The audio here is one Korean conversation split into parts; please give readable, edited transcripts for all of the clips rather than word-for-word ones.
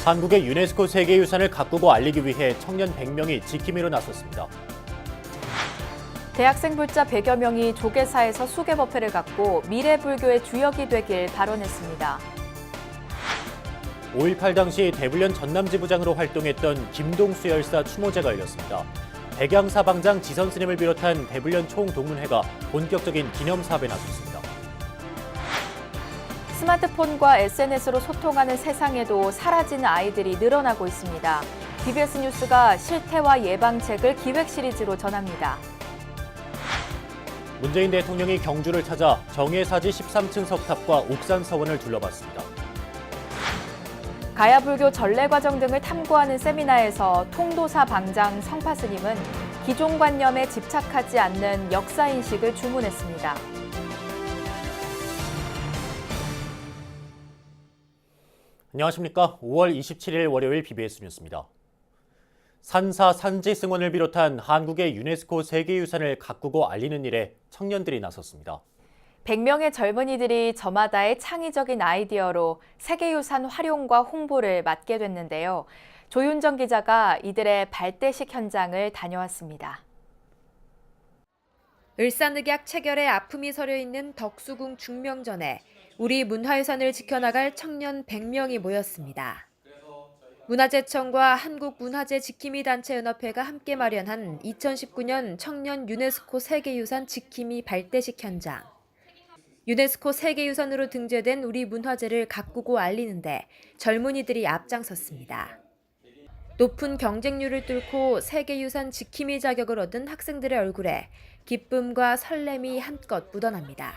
한국의 유네스코 세계유산을 가꾸고 알리기 위해 청년 100명이 지킴이로 나섰습니다. 대학생 불자 100여 명이 조계사에서 수계법회를 갖고 미래불교의 주역이 되길 발언했습니다. 5.18 당시 대불련 전남지부장으로 활동했던 김동수 열사 추모제가 열렸습니다. 백양사방장 지선 스님을 비롯한 대불련 총동문회가 본격적인 기념사업에 나섰습니다. 스마트폰과 SNS로 소통하는 세상에도 사라지는 아이들이 늘어나고 있습니다. BBS 뉴스가 실태와 예방책을 기획 시리즈로 전합니다. 문재인 대통령이 경주를 찾아 정예사지 13층 석탑과 옥산 서원을 둘러봤습니다. 가야불교 전래과정 등을 탐구하는 세미나에서 통도사 방장 성파스님은 기존관념에 집착하지 않는 역사인식을 주문했습니다. 안녕하십니까. 5월 27일 월요일 BBS 뉴스입니다. 산사 산지승원을 비롯한 한국의 유네스코 세계유산을 가꾸고 알리는 일에 청년들이 나섰습니다. 100명의 젊은이들이 저마다의 창의적인 아이디어로 세계유산 활용과 홍보를 맡게 됐는데요. 조윤정 기자가 이들의 발대식 현장을 다녀왔습니다. 을사늑약 체결에 아픔이 서려 있는 덕수궁 중명전에 우리 문화유산을 지켜나갈 청년 100명이 모였습니다. 문화재청과 한국문화재 지킴이 단체 연합회가 함께 마련한 2019년 청년 유네스코 세계유산 지킴이 발대식 현장. 유네스코 세계유산으로 등재된 우리 문화재를 가꾸고 알리는데 젊은이들이 앞장섰습니다. 높은 경쟁률을 뚫고 세계유산 지킴이 자격을 얻은 학생들의 얼굴에 기쁨과 설렘이 한껏 묻어납니다.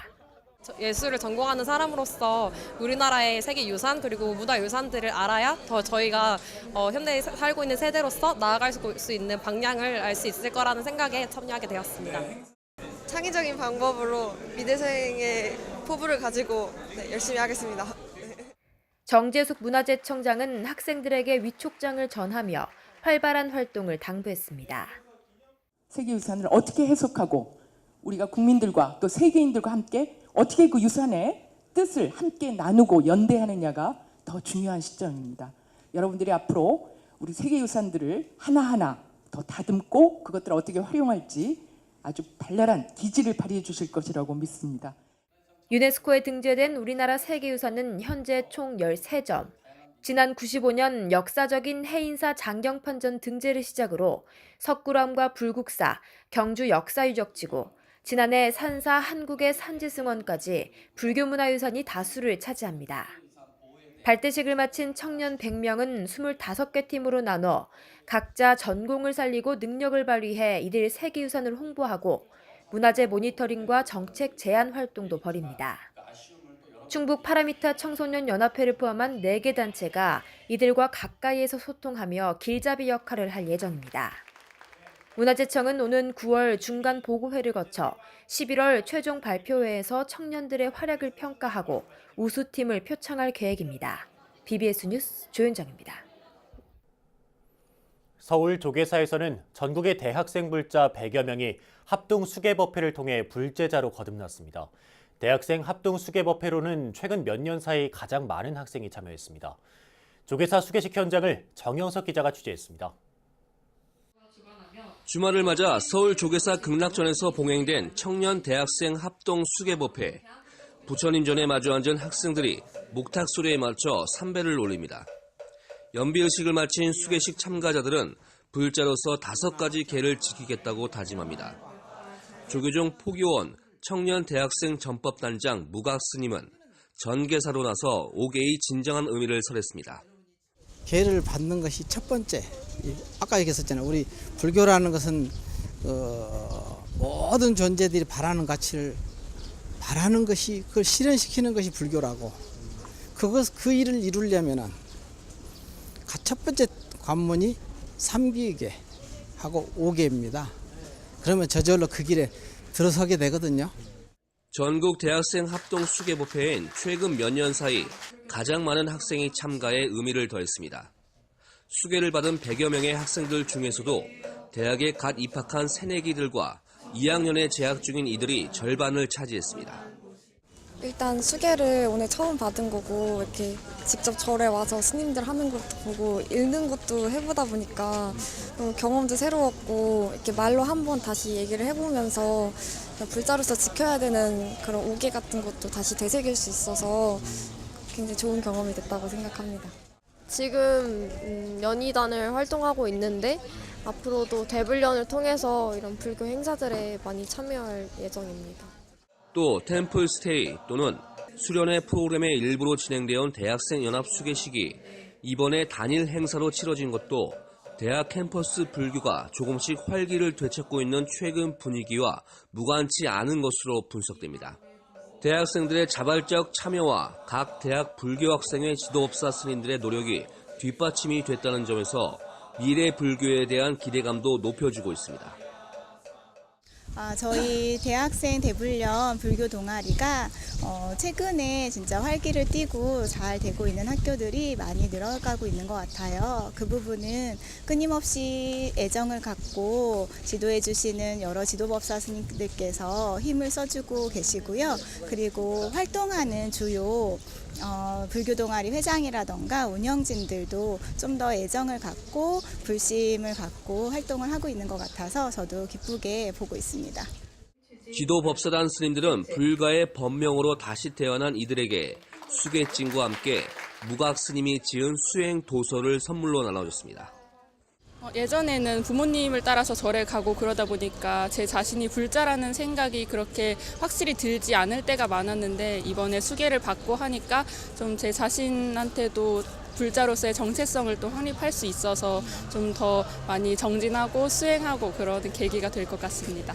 예술을 전공하는 사람으로서 우리나라의 세계유산 그리고 문화유산들을 알아야 더 저희가 현대에 살고 있는 세대로서 나아갈 수 있는 방향을 알 수 있을 거라는 생각에 참여하게 되었습니다. 창의적인 방법으로 미대생의 포부를 가지고 열심히 하겠습니다. 정재숙 문화재청장은 학생들에게 위촉장을 전하며 활발한 활동을 당부했습니다. 세계유산을 어떻게 해석하고 우리가 국민들과 또 세계인들과 함께 어떻게 그 유산의 뜻을 함께 나누고 연대하느냐가 더 중요한 시점입니다. 여러분들이 앞으로 우리 세계유산들을 하나하나 더 다듬고 그것들을 어떻게 활용할지 아주 발랄한 기지를 발휘해 주실 것이라고 믿습니다. 유네스코에 등재된 우리나라 세계유산은 현재 총 13점. 지난 95년 역사적인 해인사 장경판전 등재를 시작으로 석굴암과 불국사, 경주 역사유적지구, 지난해 산사 한국의 산지승원까지 불교문화유산이 다수를 차지합니다. 발대식을 마친 청년 100명은 25개 팀으로 나눠 각자 전공을 살리고 능력을 발휘해 이들 세계유산을 홍보하고 문화재 모니터링과 정책 제안 활동도 벌입니다. 충북 파라미타 청소년 연합회를 포함한 4개 단체가 이들과 가까이에서 소통하며 길잡이 역할을 할 예정입니다. 문화재청은 오는 9월 중간 보고회를 거쳐 11월 최종 발표회에서 청년들의 활약을 평가하고 우수팀을 표창할 계획입니다. BBS 뉴스 조윤정입니다. 서울 조계사에서는 전국의 대학생 불자 100여 명이 합동 수계법회를 통해 불제자로 거듭났습니다. 대학생 합동 수계법회로는 최근 몇 년 사이 가장 많은 학생이 참여했습니다. 조계사 수계식 현장을 정영석 기자가 취재했습니다. 주말을 맞아 서울 조계사 극락전에서 봉행된 청년 대학생 합동 수계법회. 부처님 전에 마주 앉은 학생들이 목탁 소리에 맞춰 삼배를 올립니다. 연비의식을 마친 수계식 참가자들은 불자로서 5가지 계를 지키겠다고 다짐합니다. 조계종 포교원 청년 대학생 전법단장 무각스님은 전계사로 나서 5계의 진정한 의미를 설했습니다. 계를 받는 것이 첫 번째. 아까 얘기했었잖아요. 우리 불교라는 것은 모든 존재들이 바라는 가치를 바라는 것이 그걸 실현시키는 것이 불교라고. 그 일을 이루려면은 첫 번째 관문이 삼기계 하고 5계입니다. 그러면 저절로 그 길에 들어서게 되거든요. 전국 대학생 합동 수계법회엔 최근 몇 년 사이 가장 많은 학생이 참가해 의미를 더했습니다. 수계를 받은 100여 명의 학생들 중에서도 대학에 갓 입학한 새내기들과 2학년에 재학 중인 이들이 절반을 차지했습니다. 일단 수계를 오늘 처음 받은 거고 이렇게 직접 절에 와서 스님들 하는 것도 보고 읽는 것도 해보다 보니까 경험도 새로웠고 이렇게 말로 한번 다시 얘기를 해보면서 불자로서 지켜야 되는 그런 오계 같은 것도 다시 되새길 수 있어서 굉장히 좋은 경험이 됐다고 생각합니다. 지금 연희단을 활동하고 있는데 앞으로도 대불련을 통해서 이런 불교 행사들에 많이 참여할 예정입니다. 또 템플 스테이 또는 수련회 프로그램의 일부로 진행되어 온 대학생 연합 수계식이 이번에 단일 행사로 치러진 것도 대학 캠퍼스 불교가 조금씩 활기를 되찾고 있는 최근 분위기와 무관치 않은 것으로 분석됩니다. 대학생들의 자발적 참여와 각 대학 불교 학생의 지도법사 스님들의 노력이 뒷받침이 됐다는 점에서 미래 불교에 대한 기대감도 높여주고 있습니다. 저희 대학생 대불련 불교 동아리가 최근에 진짜 활기를 띠고 잘 되고 있는 학교들이 많이 늘어가고 있는 것 같아요. 그 부분은 끊임없이 애정을 갖고 지도해 주시는 여러 지도법사 스님들께서 힘을 써주고 계시고요. 그리고 활동하는 주요 불교 동아리 회장이라던가 운영진들도 좀 더 애정을 갖고 불심을 갖고 활동을 하고 있는 것 같아서 저도 기쁘게 보고 있습니다. 지도법사단 스님들은 불가의 법명으로 다시 태어난 이들에게 수계증과 함께 무각 스님이 지은 수행 도서를 선물로 나눠줬습니다. 예전에는 부모님을 따라서 절에 가고 그러다 보니까 제 자신이 불자라는 생각이 그렇게 확실히 들지 않을 때가 많았는데 이번에 수계를 받고 하니까 좀 제 자신한테도 불자로서의 정체성을 또 확립할 수 있어서 좀 더 많이 정진하고 수행하고 그러는 계기가 될 것 같습니다.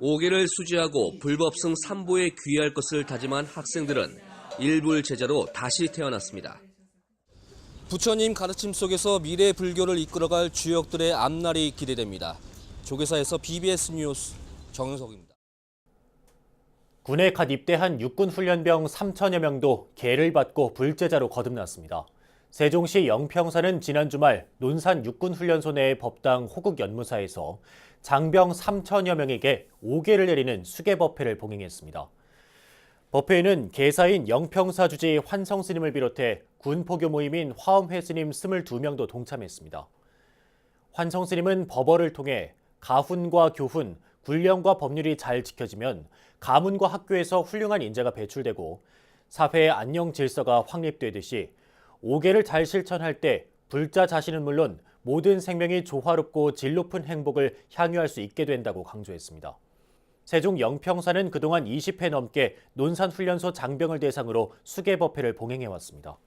5계를 수지하고 불법승 3보에 귀할 것을 다짐한 학생들은 일불 제자로 다시 태어났습니다. 부처님 가르침 속에서 미래 불교를 이끌어갈 주역들의 앞날이 기대됩니다. 조계사에서 BBS 뉴스 정윤석입니다. 군에 갓 입대한 육군훈련병 3천여 명도 계를 받고 불제자로 거듭났습니다. 세종시 영평사는 지난 주말 논산 육군훈련소 내 법당 호국연무사에서 장병 3천여 명에게 5계를 내리는 수계법회를 봉행했습니다. 법회에는 계사인 영평사 주지 환성 스님을 비롯해 군 포교 모임인 화엄회 스님 22명도 동참했습니다. 환성 스님은 법어를 통해 가훈과 교훈, 군령과 법률이 잘 지켜지면 가문과 학교에서 훌륭한 인재가 배출되고 사회의 안녕 질서가 확립되듯이 5계를 잘 실천할 때 불자 자신은 물론 모든 생명이 조화롭고 질 높은 행복을 향유할 수 있게 된다고 강조했습니다. 세종 영평사는 그동안 20회 넘게 논산훈련소 장병을 대상으로 수계법회를 봉행해왔습니다.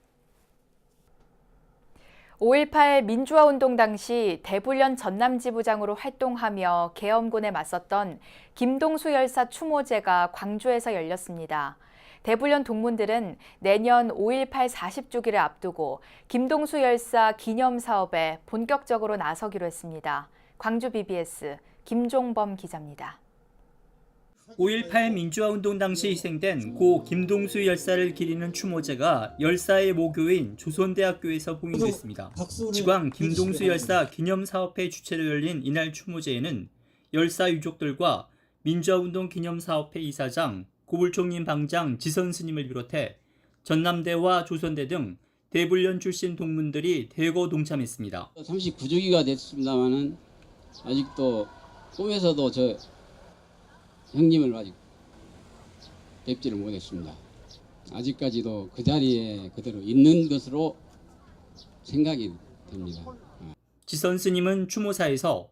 5.18 민주화운동 당시 대불련 전남지부장으로 활동하며 계엄군에 맞섰던 김동수 열사 추모제가 광주에서 열렸습니다. 대불련 동문들은 내년 5.18 40주기를 앞두고 김동수 열사 기념사업에 본격적으로 나서기로 했습니다. 광주 BBS 김종범 기자입니다. 5.18 민주화운동 당시 희생된 고 김동수 열사를 기리는 추모제가 열사의 모교인 조선대학교에서 봉행됐습니다. 지광 김동수 열사 기념사업회 주최로 열린 이날 추모제에는 열사 유족들과 민주화운동 기념사업회 이사장, 고불총림 방장 지선 스님을 비롯해 전남대와 조선대 등 대불련 출신 동문들이 대거 동참했습니다. 39주기가 됐습니다만은 아직도 꿈에서도 저 형님을 아직 뵙지를 못했습니다. 아직까지도 그 자리에 그대로 있는 것으로 생각이 됩니다. 지선 스님은 추모사에서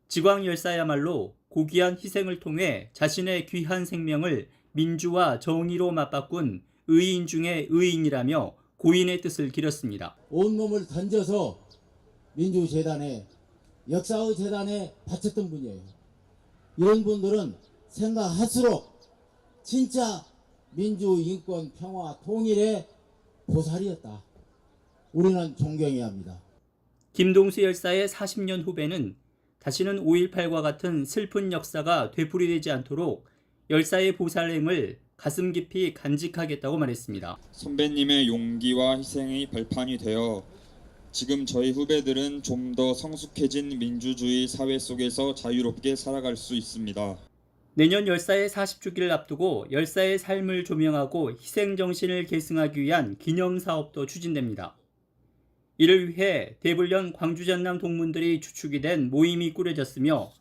지광 열사야말로 고귀한 희생을 통해 자신의 귀한 생명을 민주와 정의로 맞바꾼 의인 중의 의인이라며 고인의 뜻을 기렸습니다. 온몸을 던져서 민주재단에 역사의 재단에 바쳤던 분이에요. 이런 분들은 생각할수록 진짜 민주, 인권, 평화, 통일의 보살이었다. 우리는 존경해야 합니다. 김동수 열사의 40년 후배는 다시는 5.18과 같은 슬픈 역사가 되풀이되지 않도록 열사의 보살행을 가슴 깊이 간직하겠다고 말했습니다. 선배님의 용기와 희생이 발판이 되어 지금 저희 후배들은 좀 더 성숙해진 민주주의 사회 속에서 자유롭게 살아갈 수 있습니다. 내년 열사의 40주기를 앞두고 열사의 삶을 조명하고 희생정신을 계승하기 위한 기념사업도 추진됩니다. 이를 위해 대불련 광주전남 동문들이 주축이 된 모임이 꾸려졌으며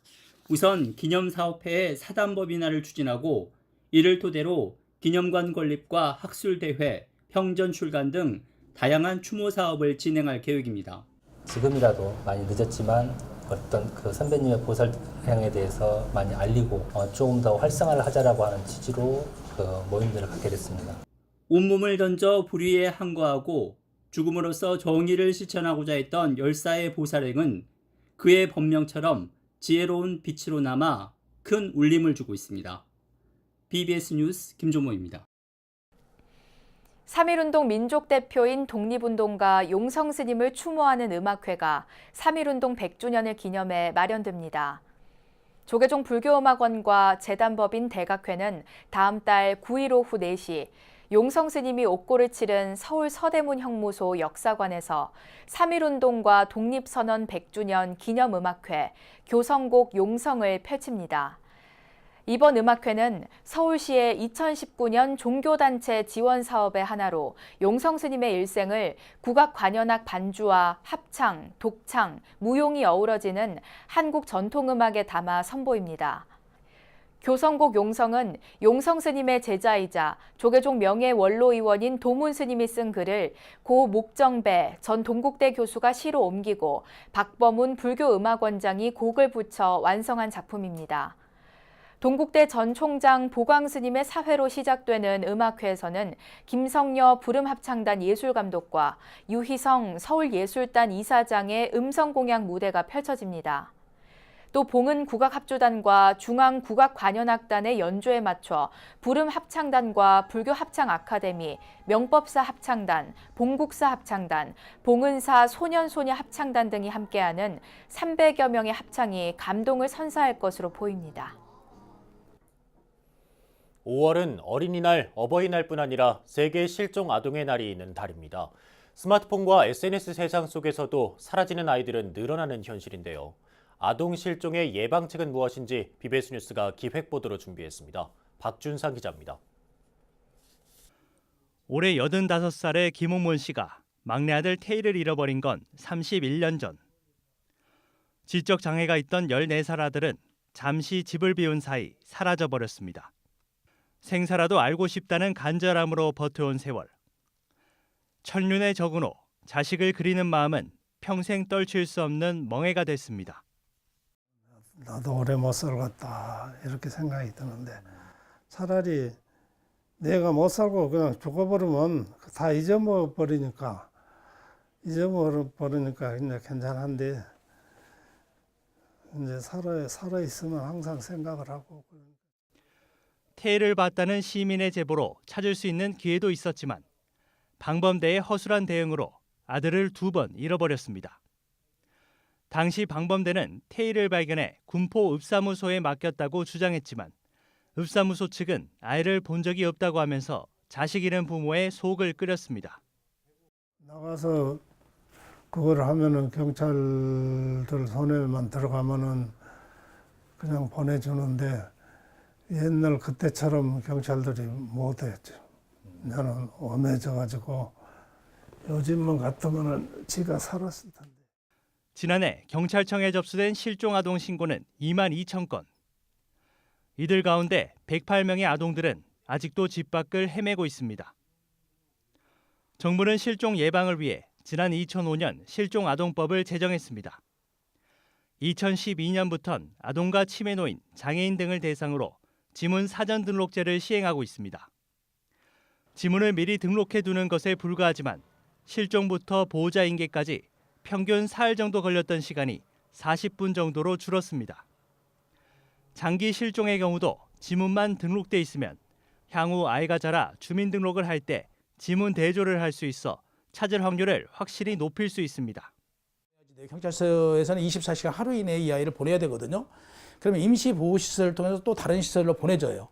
우선 기념사업회의 사단법인화를 추진하고 이를 토대로 기념관 건립과 학술대회, 평전 출간 등 다양한 추모 사업을 진행할 계획입니다. 지금이라도 많이 늦었지만 어떤 그 선배님의 보살향에 대해서 많이 알리고 조금 더 활성화를 하자라고 하는 취지로 그 모임들을 갖게 됐습니다. 온몸을 던져 불의에 항거하고 죽음으로써 정의를 실천하고자 했던 열사의 보살행은 그의 법명처럼 지혜로운 빛으로 남아 큰 울림을 주고 있습니다. BBS 뉴스 김종모입니다. 3.1운동 민족대표인 독립운동가 용성 스님을 추모하는 음악회가 3.1운동 100주년을 기념해 마련됩니다. 조계종 불교음악원과 재단법인 대각회는 다음 달 9일 오후 4시 용성 스님이 옥고를 치른 서울 서대문 형무소 역사관에서 3.1운동과 독립선언 100주년 기념음악회 교성곡 용성을 펼칩니다. 이번 음악회는 서울시의 2019년 종교단체 지원 사업의 하나로 용성 스님의 일생을 국악 관현악 반주와 합창, 독창, 무용이 어우러지는 한국 전통음악에 담아 선보입니다. 교성곡 용성은 용성 스님의 제자이자 조계종 명예 원로의원인 도문 스님이 쓴 글을 고 목정배 전 동국대 교수가 시로 옮기고 박범훈 불교음악원장이 곡을 붙여 완성한 작품입니다. 동국대 전 총장 보광 스님의 사회로 시작되는 음악회에서는 김성여 부름합창단 예술감독과 유희성 서울예술단 이사장의 음성공양 무대가 펼쳐집니다. 또 봉은 국악합주단과 중앙국악관현악단의 연주에 맞춰 부름합창단과 불교합창아카데미, 명법사 합창단, 봉국사 합창단, 봉은사 소년소녀 합창단 등이 함께하는 300여 명의 합창이 감동을 선사할 것으로 보입니다. 5월은 어린이날, 어버이날뿐 아니라 세계 실종 아동의 날이 있는 달입니다. 스마트폰과 SNS 세상 속에서도 사라지는 아이들은 늘어나는 현실인데요. 아동 실종의 예방책은 무엇인지 BBS 뉴스가 기획보도로 준비했습니다. 박준상 기자입니다. 올해 85살의 김홍문 씨가 막내 아들 태희를 잃어버린 건 31년 전. 지적 장애가 있던 14살 아들은 잠시 집을 비운 사이 사라져버렸습니다. 생사라도 알고 싶다는 간절함으로 버텨온 세월. 천륜의 적은호, 자식을 그리는 마음은 평생 떨칠 수 없는 멍해가 됐습니다. 나도 오래 못 살겠다 이렇게 생각이 드는데 차라리 내가 못 살고 그냥 죽어버리면 다 잊어버리니까 이제 괜찮은데 이제 살아 있으면 항상 생각을 하고. 태희를 봤다는 시민의 제보로 찾을 수 있는 기회도 있었지만 방범대의 허술한 대응으로 아들을 2번 잃어버렸습니다. 당시 방범대는 태희를 발견해 군포 읍사무소에 맡겼다고 주장했지만 읍사무소 측은 아이를 본 적이 없다고 하면서 자식 잃은 부모의 속을 끓였습니다. 나가서 그걸 하면은 경찰들 손에만 들어가면은 그냥 보내주는데 옛날 그때처럼 경찰들이 못했죠. 나는 엄해져가지고 요즘만 같으면은 지가 살았을 텐데. 지난해 경찰청에 접수된 실종 아동 신고는 2만 2천 건. 이들 가운데 108명의 아동들은 아직도 집 밖을 헤매고 있습니다. 정부는 실종 예방을 위해 지난 2005년 실종아동법을 제정했습니다. 2012년부터는 아동과 치매 노인, 장애인 등을 대상으로 지문 사전 등록제를 시행하고 있습니다. 지문을 미리 등록해 두는 것에 불과하지만 실종부터 보호자 인계까지 평균 사흘 정도 걸렸던 시간이 40분 정도로 줄었습니다. 장기 실종의 경우도 지문만 등록돼 있으면 향후 아이가 자라 주민등록을 할 때 지문 대조를 할 수 있어 찾을 확률을 확실히 높일 수 있습니다. 경찰서에서는 24시간 하루 이내에 이 아이를 보내야 되거든요. 그러면 임시보호시설을 통해서 또 다른 시설로 보내줘요.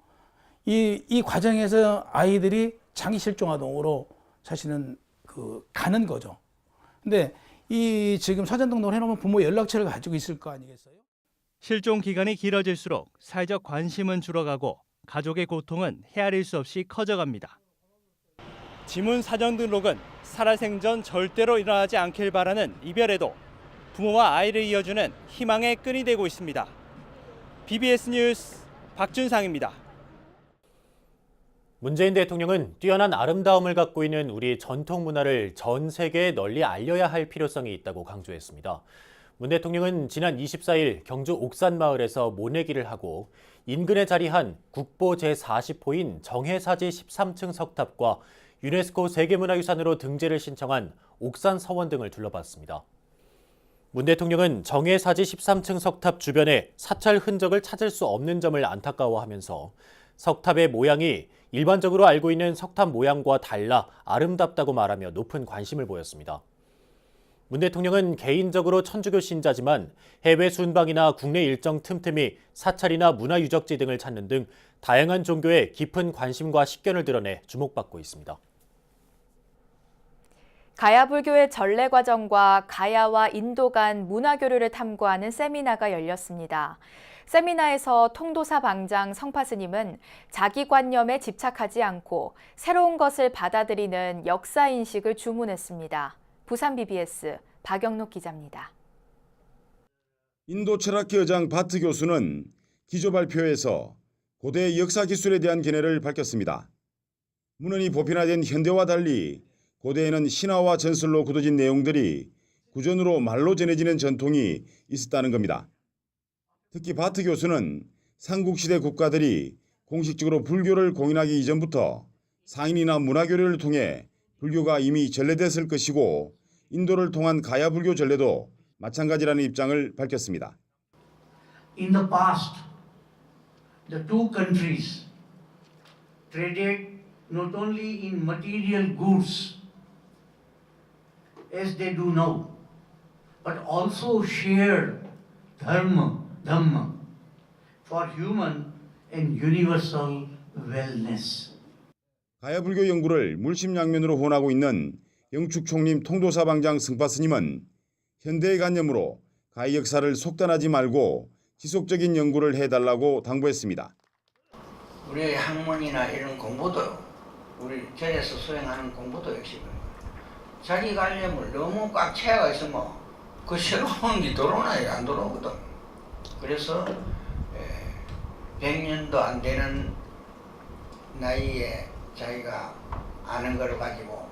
이 과정에서 아이들이 장기 실종아동으로 사실은 가는 거죠. 근데 이 지금 사전 등록을 해놓으면 부모 연락처를 가지고 있을 거 아니겠어요? 실종 기간이 길어질수록 사회적 관심은 줄어가고 가족의 고통은 헤아릴 수 없이 커져갑니다. 지문 사전 등록은 살아생전 절대로 일어나지 않길 바라는 이별에도 부모와 아이를 이어주는 희망의 끈이 되고 있습니다. BBS 뉴스 박준상입니다. 문재인 대통령은 뛰어난 아름다움을 갖고 있는 우리 전통 문화를 전 세계에 널리 알려야 할 필요성이 있다고 강조했습니다. 문 대통령은 지난 24일 경주 옥산마을에서 모내기를 하고 인근에 자리한 국보 제40호인 정해사지 13층 석탑과 유네스코 세계문화유산으로 등재를 신청한 옥산 서원 등을 둘러봤습니다. 문 대통령은 정해사지 13층 석탑 주변에 사찰 흔적을 찾을 수 없는 점을 안타까워하면서 석탑의 모양이 일반적으로 알고 있는 석탑 모양과 달라 아름답다고 말하며 높은 관심을 보였습니다. 문 대통령은 개인적으로 천주교 신자지만 해외 순방이나 국내 일정 틈틈이 사찰이나 문화유적지 등을 찾는 등 다양한 종교에 깊은 관심과 식견을 드러내 주목받고 있습니다. 가야 불교의 전래 과정과 가야와 인도 간 문화 교류를 탐구하는 세미나가 열렸습니다. 세미나에서 통도사 방장 성파 스님은 자기 관념에 집착하지 않고 새로운 것을 받아들이는 역사 인식을 주문했습니다. 부산 BBS 박영록 기자입니다. 인도 철학회 의장 바트 교수는 기조 발표에서 고대 역사 기술에 대한 견해를 밝혔습니다. 문헌이 보편화된 현대와 달리 고대에는 신화와 전설로 굳어진 내용들이 구전으로 말로 전해지는 전통이 있었다는 겁니다. 특히 바트 교수는 삼국시대 국가들이 공식적으로 불교를 공인하기 이전부터 상인이나 문화교류를 통해 불교가 이미 전래됐을 것이고 인도를 통한 가야 불교 전래도 마찬가지라는 입장을 밝혔습니다. In the past, the two countries traded not only in material goods as they do now, but also shared dhamma for human and universal wellness. 가야 불교 연구를 물심양면으로 후원하고 있는 영축총림 통도사 방장 성파 스님은 현대의 관념으로 가야 역사를 속단하지 말고 지속적인 연구를 해달라고 당부했습니다. 우리 학문이나 이런 공부도 우리 절에서 수행하는 공부도 역시 자기 관념을 너무 꽉 채워가 있으면 그 새로운 게 들어오나 안 들어오거든. 그래서 100년도 안 되는 나이에 자기가 아는 걸 가지고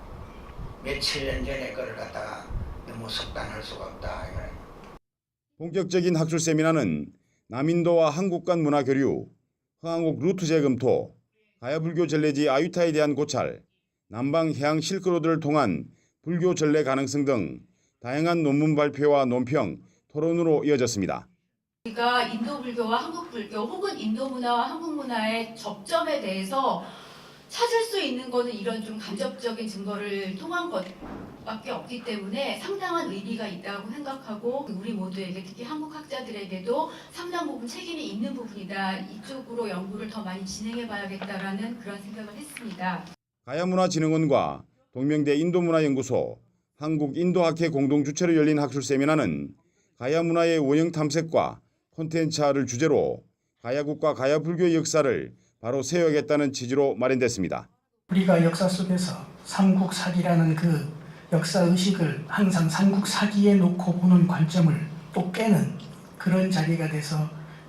며칠 년 전에 거를 갖다가 너무 속단할 수가 없다. 본격적인 학술 세미나는 남인도와 한국 간 문화 교류, 허한국 루트 재검토, 가야 불교 전래지 아유타에 대한 고찰, 남방 해양 실크로드를 통한 불교 전래 가능성 등 다양한 논문 발표와 논평, 토론으로 이어졌습니다. 우리가 인도 불교와 한국 불교 혹은 인도 문화와 한국 문화의 접점에 대해서 찾을 수 있는 것은 이런 좀 간접적인 증거를 통한 것밖에 없기 때문에 상당한 의미가 있다고 생각하고 우리 모두에게 특히 한국 학자들에게도 상당 부분 책임이 있는 부분이다. 이쪽으로 연구를 더 많이 진행해 봐야겠다라는 그런 생각을 했습니다. 가야문화진흥원과 동명대 인도문화연구소, 한국인도학회 공동주최로 열린 학술 세미나는 가야문화의 원형 탐색과 콘텐츠화를 주제로 가야국과 가야불교의 역사를 바로 세워야겠다는 취지로 마련됐습니다. 우리가 역사 속에서 삼국사기라는 그 역사의식을 항상 삼국사기에 놓고 보는 관점을 또 깨는 그런 자리가 돼서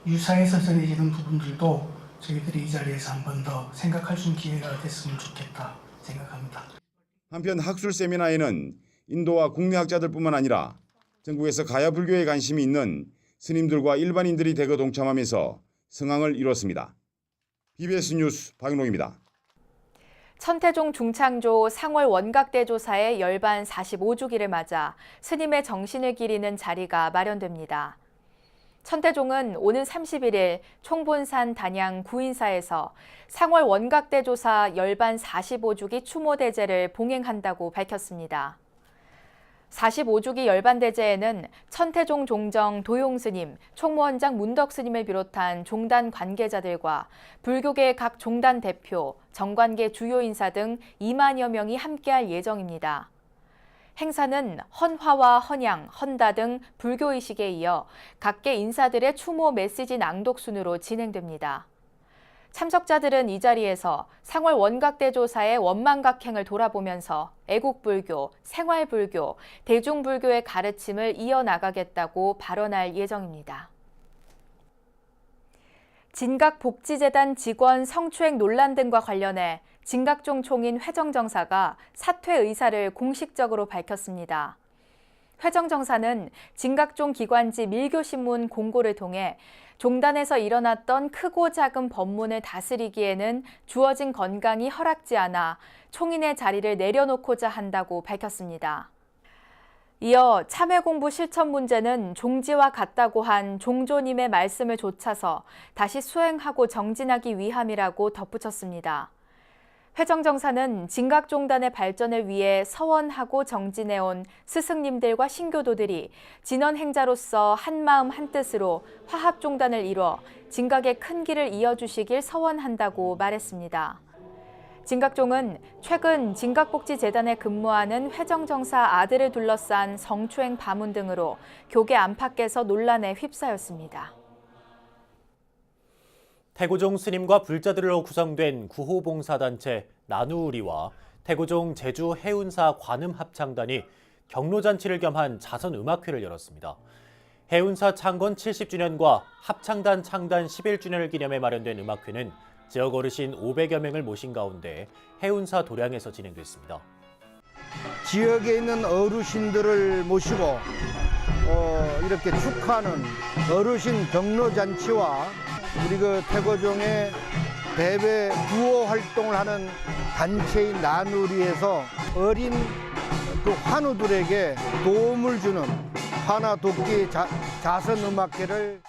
유사해서 전해지는 부분들도 저희들이 이 자리에서 한 번 더 생각할 수 있는 기회가 됐으면 좋겠다 생각합니다. 한편 학술 세미나에는 인도와 국내 학자들뿐만 아니라 전국에서 가야 불교에 관심이 있는 스님들과 일반인들이 대거 동참하면서 성황을 이뤘습니다. BBS 뉴스 박영록입니다. 천태종 중창조 상월 원각대조사의 열반 45주기를 맞아 스님의 정신을 기리는 자리가 마련됩니다. 천태종은 오는 31일 총본산 단양 구인사에서 상월 원각대조사 열반 45주기 추모대제를 봉행한다고 밝혔습니다. 45주기 열반대제에는 천태종 종정 도용스님, 총무원장 문덕스님을 비롯한 종단 관계자들과 불교계 각 종단 대표, 정관계 주요 인사 등 2만여 명이 함께할 예정입니다. 행사는 헌화와 헌양, 헌다 등 불교의식에 이어 각계 인사들의 추모 메시지 낭독 순으로 진행됩니다. 참석자들은 이 자리에서 상월 원각대조사의 원망각행을 돌아보면서 애국불교, 생활불교, 대중불교의 가르침을 이어나가겠다고 발언할 예정입니다. 진각복지재단 직원 성추행 논란 등과 관련해 진각종 총인 회정정사가 사퇴 의사를 공식적으로 밝혔습니다. 회정정사는 진각종 기관지 밀교신문 공고를 통해 종단에서 일어났던 크고 작은 법문을 다스리기에는 주어진 건강이 허락지 않아 총인의 자리를 내려놓고자 한다고 밝혔습니다. 이어 참회공부 실천 문제는 종지와 같다고 한 종조님의 말씀을 좇아서 다시 수행하고 정진하기 위함이라고 덧붙였습니다. 회정정사는 진각종단의 발전을 위해 서원하고 정진해온 스승님들과 신교도들이 진언행자로서 한마음 한뜻으로 화합종단을 이뤄 진각의 큰 길을 이어주시길 서원한다고 말했습니다. 진각종은 최근 진각복지재단에 근무하는 회정정사 아들을 둘러싼 성추행 파문 등으로 교계 안팎에서 논란에 휩싸였습니다. 태고종 스님과 불자들로 구성된 구호봉사단체 나누우리와 태고종 제주 해운사 관음합창단이 경로잔치를 겸한 자선음악회를 열었습니다. 해운사 창건 70주년과 합창단 창단 11주년을 기념해 마련된 음악회는 지역 어르신 500여 명을 모신 가운데 해운사 도량에서 진행됐습니다. 지역에 있는 어르신들을 모시고 이렇게 축하하는 어르신 경로잔치와 우리 태고종의 대외 구호 활동을 하는 단체인 나누리에서 어린 환우들에게 도움을 주는 하나돕기 자선음악회를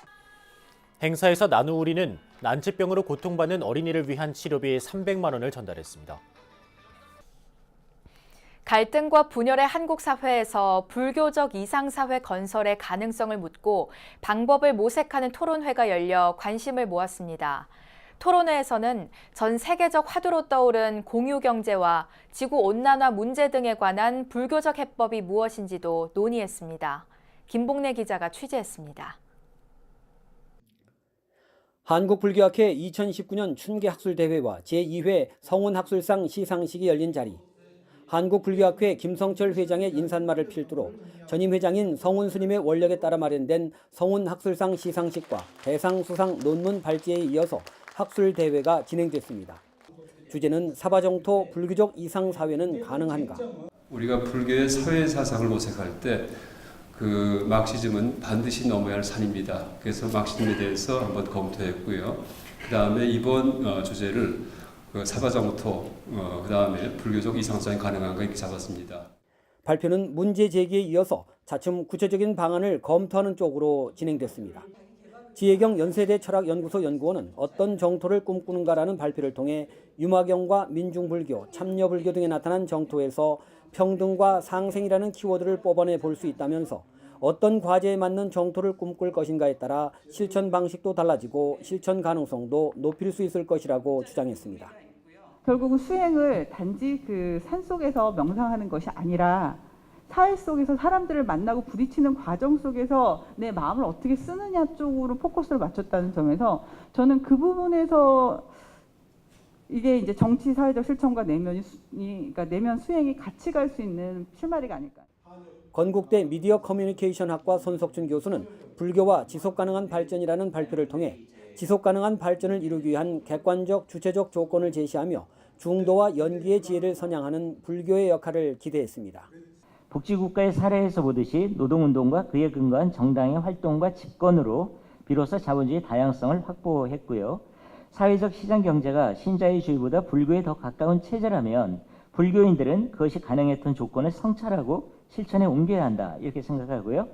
행사에서 나누우리는 난치병으로 고통받는 어린이를 위한 치료비 300만 원을 전달했습니다. 갈등과 분열의 한국 사회에서 불교적 이상사회 건설의 가능성을 묻고 방법을 모색하는 토론회가 열려 관심을 모았습니다. 토론회에서는 전 세계적 화두로 떠오른 공유경제와 지구온난화 문제 등에 관한 불교적 해법이 무엇인지도 논의했습니다. 김봉래 기자가 취재했습니다. 한국불교학회 2019년 춘계학술대회와 제2회 성운학술상 시상식이 열린 자리. 한국불교학회 김성철 회장의 인사말을 필두로 전임 회장인 성운 스님의 원력에 따라 마련된 성운학술상 시상식과 대상 수상 논문 발제에 이어서 학술대회가 진행됐습니다. 주제는 사바정토 불교적 이상사회는 가능한가? 우리가 불교의 사회사상을 모색할 때 그 마르크시즘은 반드시 넘어야 할 산입니다. 그래서 마르크시즘에 대해서 한번 검토했고요. 그 다음에 이번 주제를 사바정토, 그 다음에 불교적 이상사회 가능한가 이렇게 잡았습니다. 발표는 문제 제기에 이어서 차츰 구체적인 방안을 검토하는 쪽으로 진행됐습니다. 지혜경 연세대 철학연구소 연구원은 어떤 정토를 꿈꾸는가라는 발표를 통해 유마경과 민중불교, 참여불교 등에 나타난 정토에서 평등과 상생이라는 키워드를 뽑아내 볼 수 있다면서 어떤 과제에 맞는 정토를 꿈꿀 것인가에 따라 실천 방식도 달라지고 실천 가능성도 높일 수 있을 것이라고 주장했습니다. 결국은 수행을 단지 그 산속에서 명상하는 것이 아니라 사회 속에서 사람들을 만나고 부딪히는 과정 속에서 내 마음을 어떻게 쓰느냐 쪽으로 포커스를 맞췄다는 점에서 저는 그 부분에서 이게 이제 정치 사회적 실천과 그러니까 내면 수행이 같이 갈 수 있는 실마리가 아닐까. 건국대 미디어 커뮤니케이션학과 손석준 교수는 불교와 지속가능한 발전이라는 발표를 통해 지속가능한 발전을 이루기 위한 객관적 주체적 조건을 제시하며 중도와 연기의 지혜를 선양하는 불교의 역할을 기대했습니다. 복지국가의 사례에서 보듯이 노동운동과 그에 근거한 정당의 활동과 집권으로 비로소 자본주의 다양성을 확보했고요. 사회적 시장경제가 신자유주의보다 불교에 더 가까운 체제라면 불교인들은 그것이 가능했던 조건을 성찰하고 실천에 옮겨야 한다 이렇게 생각하고요.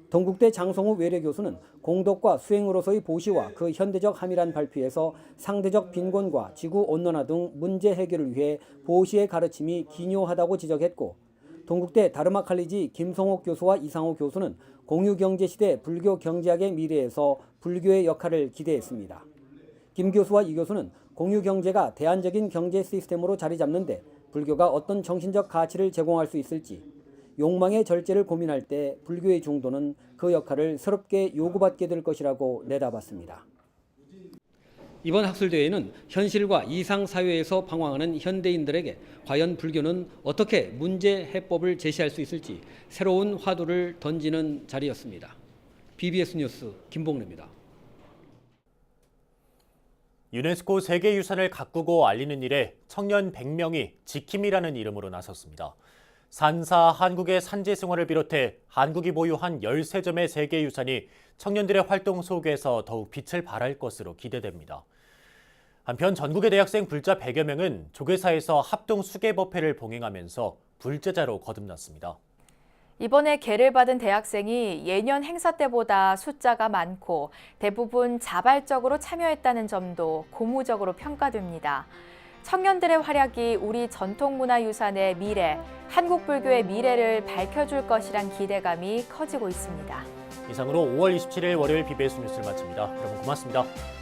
동국대 장성우 외래교수는 공덕과 수행으로서의 보시와 그 현대적 함이란 발표에서 상대적 빈곤과 지구온난화 등 문제 해결을 위해 보시의 가르침이 기묘하다고 지적했고 동국대 다르마칼리지 김성옥 교수와 이상호 교수는 공유경제시대 불교 경제학의 미래에서 불교의 역할을 기대했습니다. 김 교수와 이 교수는 공유경제가 대안적인 경제 시스템으로 자리 잡는데 불교가 어떤 정신적 가치를 제공할 수 있을지, 욕망의 절제를 고민할 때 불교의 중도는 그 역할을 새롭게 요구받게 될 것이라고 내다봤습니다. 이번 학술대회는 현실과 이상사회에서 방황하는 현대인들에게 과연 불교는 어떻게 문제 해법을 제시할 수 있을지 새로운 화두를 던지는 자리였습니다. BBS 뉴스 김봉래입니다. 유네스코 세계유산을 가꾸고 알리는 일에 청년 100명이 지킴이라는 이름으로 나섰습니다. 산사 한국의 산지생활을 비롯해 한국이 보유한 13점의 세계유산이 청년들의 활동 속에서 더욱 빛을 발할 것으로 기대됩니다. 한편 전국의 대학생 불자 100여 명은 조계사에서 합동 수계법회를 봉행하면서 불제자로 거듭났습니다. 이번에 계를 받은 대학생이 예년 행사 때보다 숫자가 많고 대부분 자발적으로 참여했다는 점도 고무적으로 평가됩니다. 청년들의 활약이 우리 전통문화유산의 미래, 한국 불교의 미래를 밝혀줄 것이란 기대감이 커지고 있습니다. 이상으로 5월 27일 월요일 BBS 뉴스를 마칩니다. 여러분 고맙습니다.